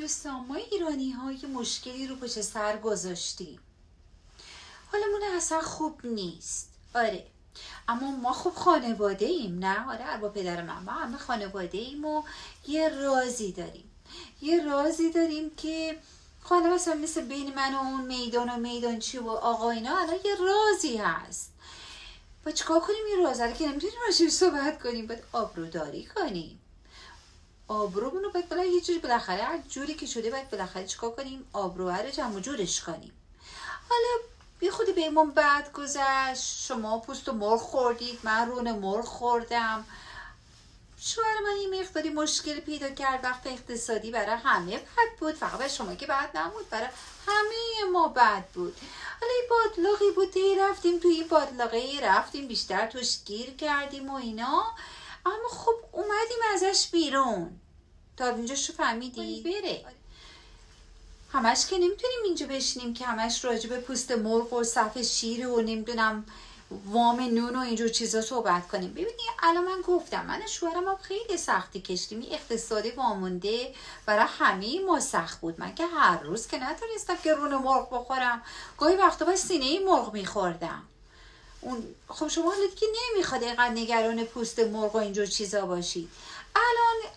دوستان، ما ایرانی ها یه مشکلی رو پشت سر گذاشتیم. حالمون اصلا خوب نیست. آره، اما ما خوب خانواده ایم، نه؟ آره، ارباب پدر من، ما همه خانواده ایم و یه رازی داریم که خانه مثلا مثل بین من و اون میدان چی و آقا اینا الان یه رازی هست. با چیکار کنیم این راز رو که نمیتونیم راجعش صحبت کنیم، باید آبروداری کنیم. آبرومون رو باید یه جوری بالاخره هر جوری که شده باید بالاخره چیکار کنیم؟ آبروه رو جمع و جورش کنیم. حالا بی خودی بهمون بد گذشت، شما پوست و مرغ خوردید، من رون مرغ خوردم، شوهر من یه مقداری مشکل پیدا کرد، وقت اقتصادی برای همه بد بود، فقط برای شما که بد نبود، برای همه ما بد بود. حالا این بادلاقی بود رفتیم توی این بادلاقه رفتیم بیشتر توش گیر کردیم و اینا، اما خب اومدیم ازش بیرون. تا اینجاشو فهمیدی؟ بره همش که نمیتونیم اینجا بشینیم که همش راجع به پوست مرغ و صف شیر و نمیدونم وام نون و اینجور چیزا صحبت کنیم. ببینی الان من گفتم من و شوهرم هم خیلی سختی کشیدیم، این اقتصادی وامونده برای همه ما سخت بود. من که هر روز که نتونستم که رون مرغ بخورم، گاهی وقتا با سینه مرغ میخوردم. اون خب شما حالا دیگه نمیخواد اینقدر نگران پوست مرغ و اینجور چیزا باشید.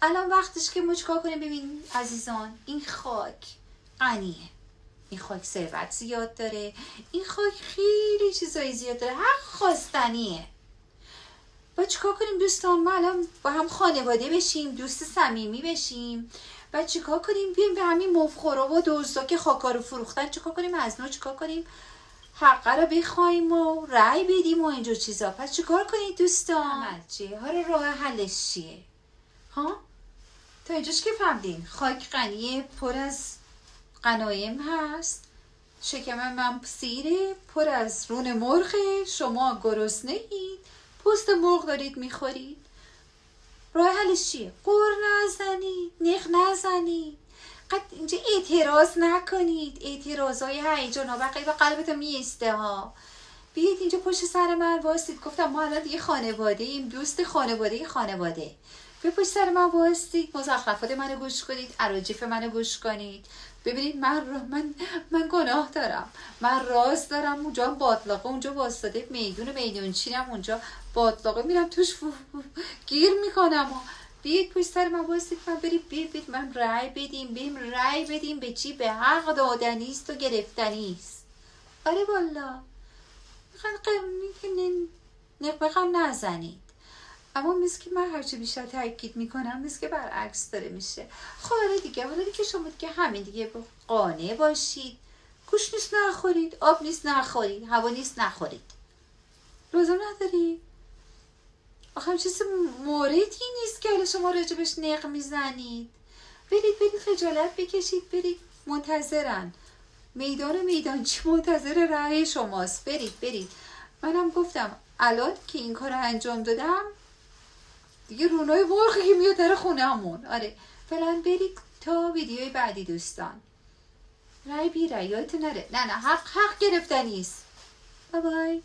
الان وقتش که ما چیکار کنیم؟ ببین عزیزان، این خاک غنیه، این خاک ثروت زیاد داره، این خاک خیلی چیزایی زیاد داره، حق خواستنیه. با چیکار کنیم دوستان؟ ما الان با هم خانواده بشیم، دوست صمیمی بشیم و چیکار کنیم؟ بیایم به همین مفخورا و دزدا که خاکا رو فروختن چیکار کنیم؟ از نو چیکار کنیم؟ حقه رو بخوایم و رأی بدیم و اینجور چیزا. پس چیکار کنید دوستان؟ چیه؟ راه حلش چیه؟ ها؟ تا اینجاش که فهمدین خاک غنیه، پر از غنایم هست، شکم من سیره، پر از رون مرغه، شما گرسنه‌اید، پوست مرغ دارید میخورید. راه حلش چیه؟ قر نزنید، نخ نزنید، اینجا اعتراض نکنید، اعتراضای هیجان ها بقیه به قلبتون میسته ها. بیایید اینجا پشت سر من واسید. گفتم ما الان دیگه خانواده ایم، دوست خانواده. به پشت سر من واسید، مزخرفات منو گوش کنید، اراجیف منو گوش کنید. ببینید من گناه دارم، من راز دارم. اونجا بادلاقه اونجا واسطه میدون چینم، اونجا بادلاقه میرم توش گیر میکنم. بیاید پشت سر من واسید، من برید من رأی بدیم به چی؟ به حق دادنیست و گرفتنیست. آره والا نقبقم نزنید. اما مثل که من هرچی بیشتر تاکید میکنم مثل که برعکس داره میشه. خب حالا دیگه شما دیگه همین دیگه قانع باشید، گوش نیست نخورید، آب نیست نخورید، هوا نیست نخورید. لازم نداری؟ آخه هم چیز موردی نیست که حالا شما راجبش نق میزنید. برید خجالت بکشید، برید. منتظرن میدانچی منتظر رأی شماست. برید. منم گفتم الان که این کار انجام دادم دیگه رونای مرغی میاد در خونه همون. آره فعلا برید تا ویدیوی بعدی دوستان. رأی بی رأی یادتون نره. نه حق گرفتنیست. بای